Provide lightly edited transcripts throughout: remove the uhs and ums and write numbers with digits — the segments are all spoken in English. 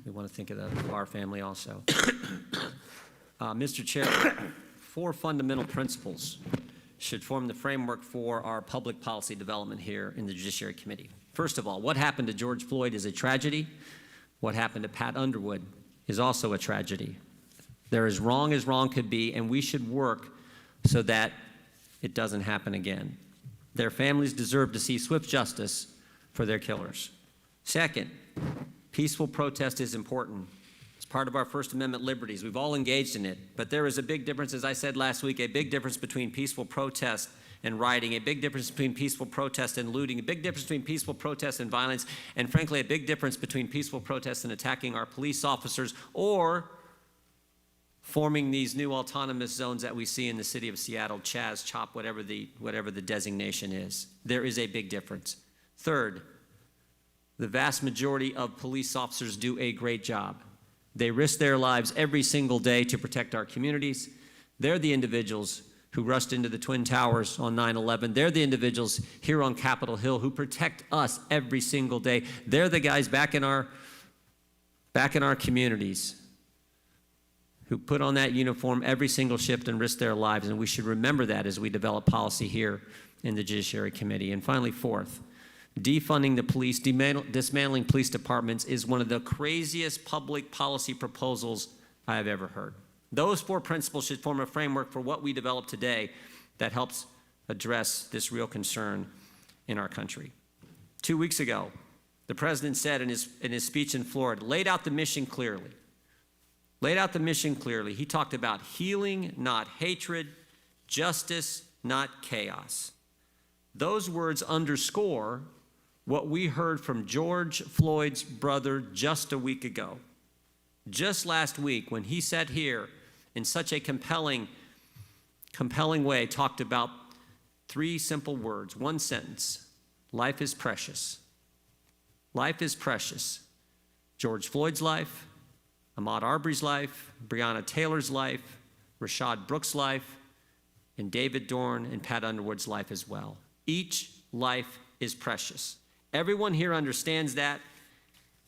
We want to think of our family also. Mr. Chair, 4 fundamental principles should form the framework for our public policy development here in the Judiciary Committee. First of all, what happened to George Floyd is a tragedy. What happened to Pat Underwood is also a tragedy. They're as wrong as wrong could be, and we should work so that it doesn't happen again. Their families deserve to see swift justice for their killers. Second, peaceful protest is important. It's part of our First Amendment liberties. We've all engaged in it, but there is a big difference, as I said last week, a big difference between peaceful protest and rioting, a big difference between peaceful protest and looting, a big difference between peaceful protest and violence, and frankly, a big difference between peaceful protest and attacking our police officers or forming these new autonomous zones that we see in the city of Seattle, Chaz, CHOP, whatever the designation is. There is a big difference. Third, the vast majority of police officers do a great job. They risk their lives every single day to protect our communities. They're the individuals who rushed into the Twin Towers on 9/11. They're the individuals here on Capitol Hill who protect us every single day. They're the guys back in our communities who put on that uniform every single shift and risk their lives, and we should remember that as we develop policy here in the Judiciary Committee. And finally, fourth, defunding the police, dismantling police departments is one of the craziest public policy proposals I have ever heard. Those 4 principles should form a framework for what we develop today that helps address this real concern in our country. 2 weeks ago, the President said in his speech in Florida, laid out the mission clearly. He talked about healing, not hatred, justice, not chaos. Those words underscore what we heard from George Floyd's brother just a week ago. Just last week, when he sat here in such a compelling way, talked about 3 simple words, 1 sentence: life is precious. Life is precious. George Floyd's life, Ahmaud Arbery's life, Breonna Taylor's life, Rashad Brooks' life, and David Dorn and Pat Underwood's life as well. Each life is precious. Everyone here understands that,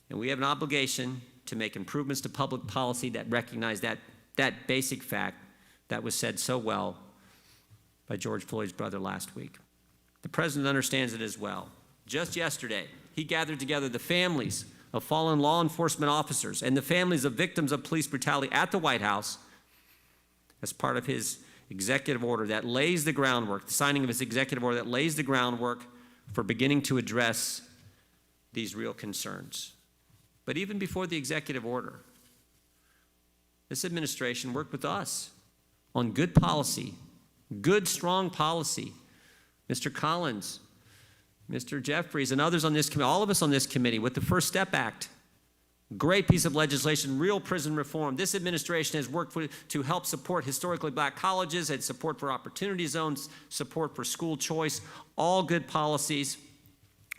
and we have an obligation to make improvements to public policy that recognize that basic fact that was said so well by George Floyd's brother last week. The President understands it as well. Just yesterday, he gathered together the families of fallen law enforcement officers and the families of victims of police brutality at the White House as part of his executive order that lays the groundwork, the signing of his executive order that lays the groundwork for beginning to address these real concerns. But even before the executive order, this administration worked with us on good policy, good, strong policy. Mr. Collins, Mr. Jeffries, and others on this committee, all of us on this committee, with the First Step Act, great piece of legislation, real prison reform. This administration has worked to help support historically black colleges and support for opportunity zones, support for school choice, all good policies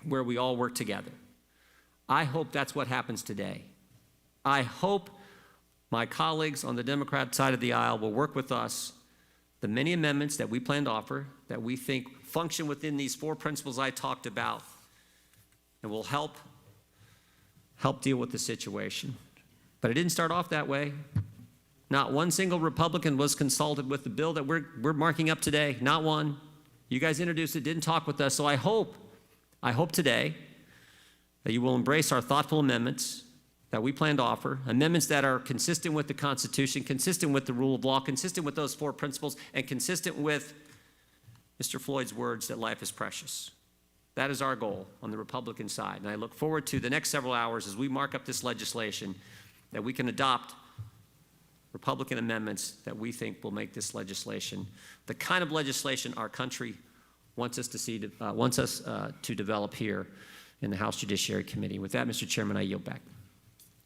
where we all work together. I hope that's what happens today. I hope my colleagues on the Democrat side of the aisle will work with us. The many amendments that we plan to offer that we think function within these 4 principles I talked about and will help deal with the situation. But it didn't start off that way. Not one single Republican was consulted with the bill that we're marking up today. Not one. You guys introduced it, didn't talk with us. So I hope today that you will embrace our thoughtful amendments that we plan to offer, amendments that are consistent with the Constitution, consistent with the rule of law, consistent with those 4 principles, and consistent with Mr. Floyd's words that life is precious. That is our goal on the Republican side, and I look forward to the next several hours as we mark up this legislation that we can adopt Republican amendments that we think will make this legislation the kind of legislation our country wants us to develop here in the House Judiciary Committee. With that, Mr. Chairman, I yield back.